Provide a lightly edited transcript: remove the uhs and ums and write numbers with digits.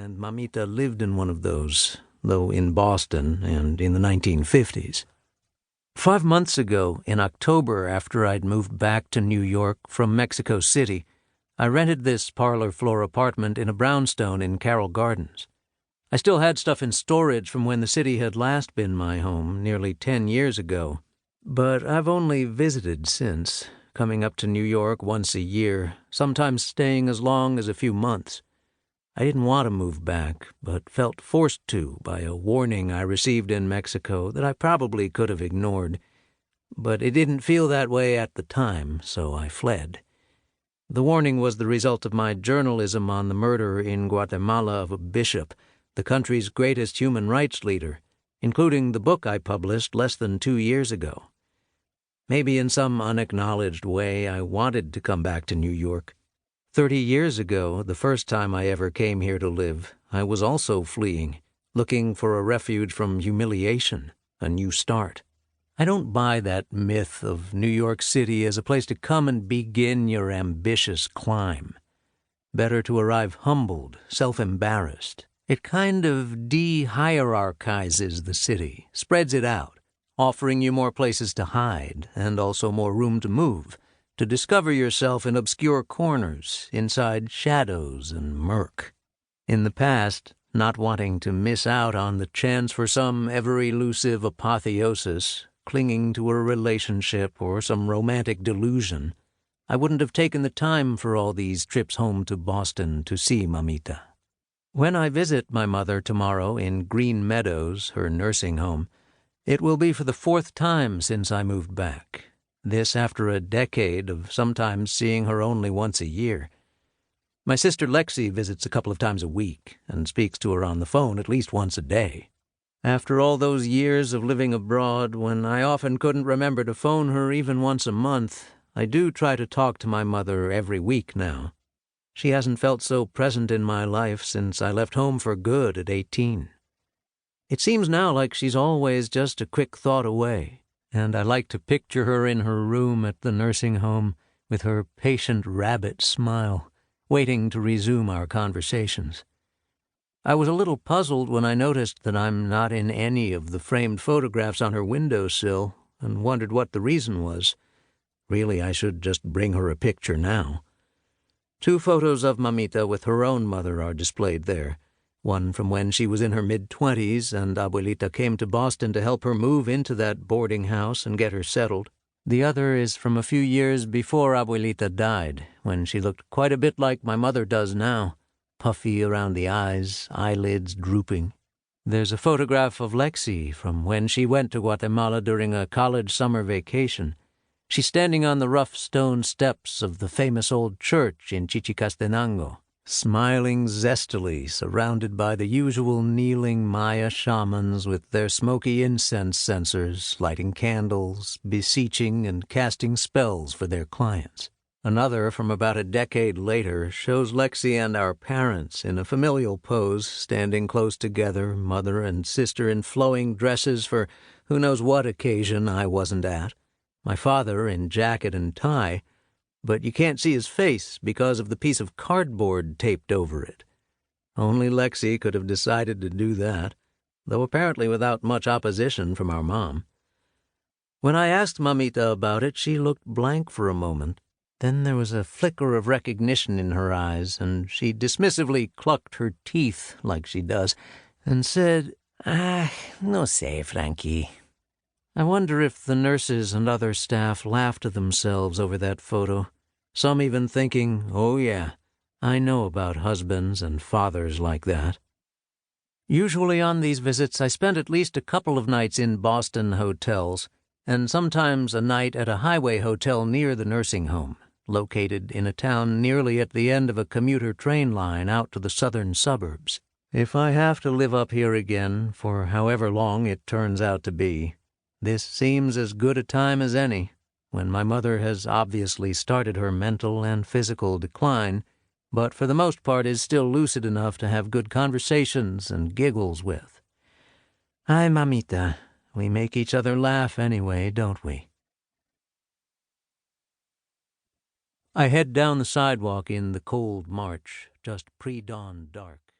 and Mamita lived in one of those, though in Boston and in the 1950s. 5 months ago, in October, after I'd moved back to New York from Mexico City, I rented this parlor-floor apartment in a brownstone in Carroll Gardens. I still had stuff in storage from when the city had last been my home, nearly 10 years ago, but I've only visited since, coming up to New York once a year, sometimes staying as long as a few months. I didn't want to move back, but felt forced to by a warning I received in Mexico that I probably could have ignored. But it didn't feel that way at the time, so I fled. The warning was the result of my journalism on the murder in Guatemala of a bishop, the country's greatest human rights leader, including the book I published less than 2 years ago. Maybe in some unacknowledged way I wanted to come back to New York. 30 years ago, the first time I ever came here to live, I was also fleeing, looking for a refuge from humiliation, a new start. I don't buy that myth of New York City as a place to come and begin your ambitious climb. Better to arrive humbled, self-embarrassed. It kind of de-hierarchizes the city, spreads it out, offering you more places to hide and also more room to move, to discover yourself in obscure corners, inside shadows and murk. In the past, not wanting to miss out on the chance for some ever-elusive apotheosis, clinging to a relationship or some romantic delusion, I wouldn't have taken the time for all these trips home to Boston to see Mamita. When I visit my mother tomorrow in Green Meadows, her nursing home, it will be for the 4th time since I moved back. This after a decade of sometimes seeing her only once a year. My sister Lexi visits a couple of times a week and speaks to her on the phone at least once a day. After all those years of living abroad, when I often couldn't remember to phone her even once a month, I do try to talk to my mother every week now. She hasn't felt so present in my life since I left home for good at 18. It seems now like she's always just a quick thought away, and I like to picture her in her room at the nursing home with her patient rabbit smile, waiting to resume our conversations. I was a little puzzled when I noticed that I'm not in any of the framed photographs on her windowsill and wondered what the reason was. Really, I should just bring her a picture now. 2 photos of Mamita with her own mother are displayed there. One from when she was in her mid-20s and Abuelita came to Boston to help her move into that boarding house and get her settled. The other is from a few years before Abuelita died, when she looked quite a bit like my mother does now, puffy around the eyes, eyelids drooping. There's a photograph of Lexi from when she went to Guatemala during a college summer vacation. She's standing on the rough stone steps of the famous old church in Chichicastenango, smiling zestily, surrounded by the usual kneeling Maya shamans with their smoky incense censers, lighting candles, beseeching and casting spells for their clients. Another, from about a decade later, shows Lexi and our parents in a familial pose, standing close together, mother and sister in flowing dresses for who knows what occasion I wasn't at, my father in jacket and tie, but you can't see his face because of the piece of cardboard taped over it. Only Lexi could have decided to do that, though apparently without much opposition from our mom. When I asked Mamita about it, she looked blank for a moment. Then there was a flicker of recognition in her eyes, and she dismissively clucked her teeth like she does, and said, no sé, Frankie. I wonder if the nurses and other staff laughed to themselves over that photo, some even thinking, oh yeah, I know about husbands and fathers like that. Usually on these visits I spent at least a couple of nights in Boston hotels, and sometimes a night at a highway hotel near the nursing home, located in a town nearly at the end of a commuter train line out to the southern suburbs. If I have to live up here again, for however long it turns out to be, this seems as good a time as any, when my mother has obviously started her mental and physical decline, but for the most part is still lucid enough to have good conversations and giggles with. Ay, mamita, we make each other laugh anyway, don't we? I head down the sidewalk in the cold March, just pre-dawn dark.